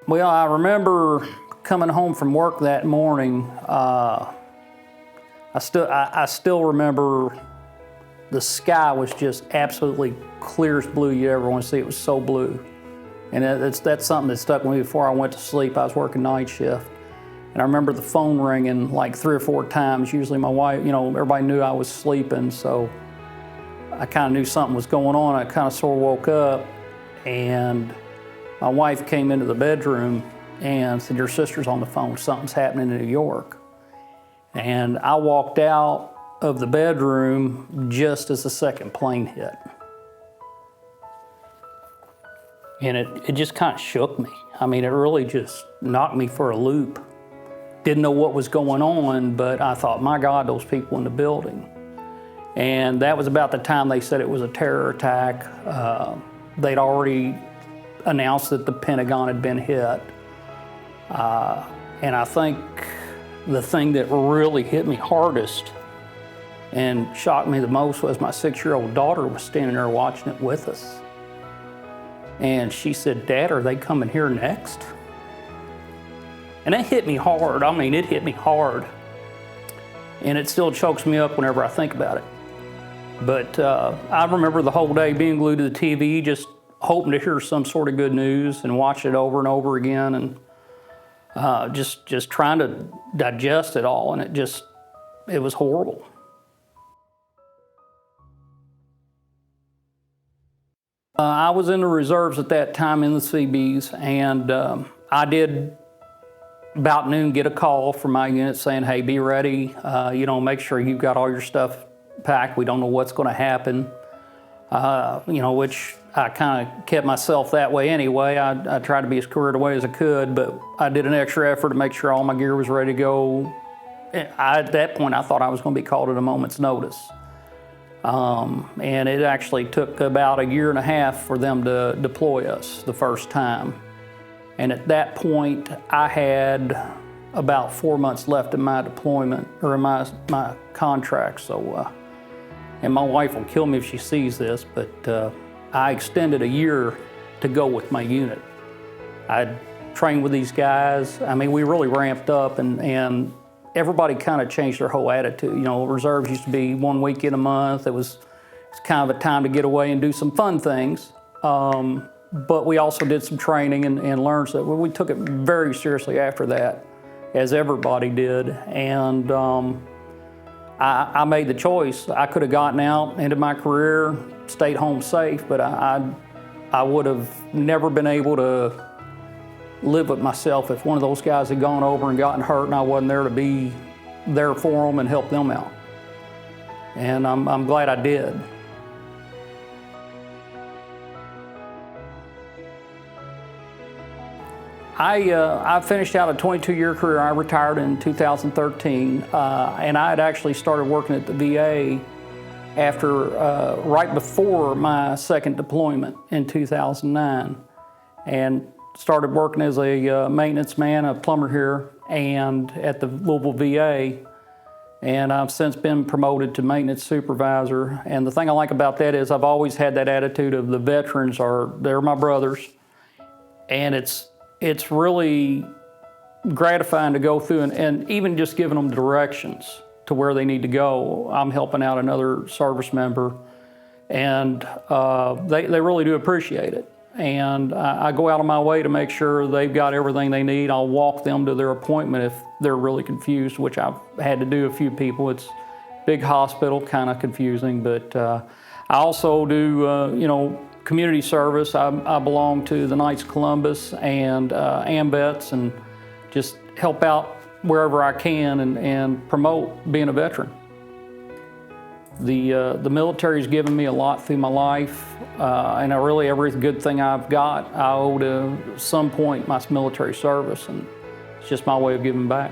Well, I remember coming home from work that morning. I still remember the sky was just absolutely clear as blue you ever want to see. It was so blue. And that's something that stuck with me before I went to sleep. I was working night shift. And I remember the phone ringing like 3 or 4 times. Usually my wife, everybody knew I was sleeping, so I kind of knew something was going on. I kind of sort of woke up, and my wife came into the bedroom and said, "Your sister's on the phone. Something's happening in New York." And I walked out of the bedroom just as the second plane hit. And it just kind of shook me. I mean, it really just knocked me for a loop. Didn't know what was going on, but I thought, my God, those people in the building. And that was about the time they said it was a terror attack. They'd already announced that the Pentagon had been hit. And I think the thing that really hit me hardest and shocked me the most was my 6-year-old daughter was standing there watching it with us. And she said, "Dad, are they coming here next?" And that hit me hard. I mean, it hit me hard. And it still chokes me up whenever I think about it. But I remember the whole day being glued to the TV, just hoping to hear some sort of good news and watch it over and over again, and just trying to digest it all. And it was horrible. I was in the reserves at that time in the Seabees, and I did about noon get a call from my unit saying, "Hey, be ready, make sure you've got all your stuff packed. We don't know what's going to happen," which I kind of kept myself that way anyway. I tried to be as squared away as I could, but I did an extra effort to make sure all my gear was ready to go. At that point, I thought I was going to be called at a moment's notice. And it actually took about 1.5 years for them to deploy us the first time. And at that point, I had about 4 months left in my deployment, or in my contract. So, and my wife will kill me if she sees this, but I extended 1 year to go with my unit. I trained with these guys. I mean, we really ramped up, and everybody kind of changed their whole attitude. Reserves used to be 1 weekend a month. It's kind of a time to get away and do some fun things. But we also did some training and learned that we took it very seriously after that, as everybody did. And I made the choice. I could have gotten out, ended my career, stayed home safe, but I would have never been able to live with myself if one of those guys had gone over and gotten hurt and I wasn't there to be there for them and help them out. And I'm glad I did. I finished out a 22-year career. I retired in 2013, and I had actually started working at the VA right before my second deployment in 2009, and started working as a maintenance man, a plumber here, and at the Louisville VA. And I've since been promoted to maintenance supervisor. And the thing I like about that is I've always had that attitude of the veterans they're my brothers, and it's really gratifying to go through and even just giving them directions to where they need to go. I'm helping out another service member, and they really do appreciate it. And I go out of my way to make sure they've got everything they need. I'll walk them to their appointment if they're really confused, which I've had to do a few people. It's big hospital, kind of confusing, but I also do, community service. I belong to the Knights of Columbus and AMVETS, and just help out wherever I can and promote being a veteran. The military's given me a lot through my life, and really every good thing I've got, I owe to some point my military service, and it's just my way of giving back.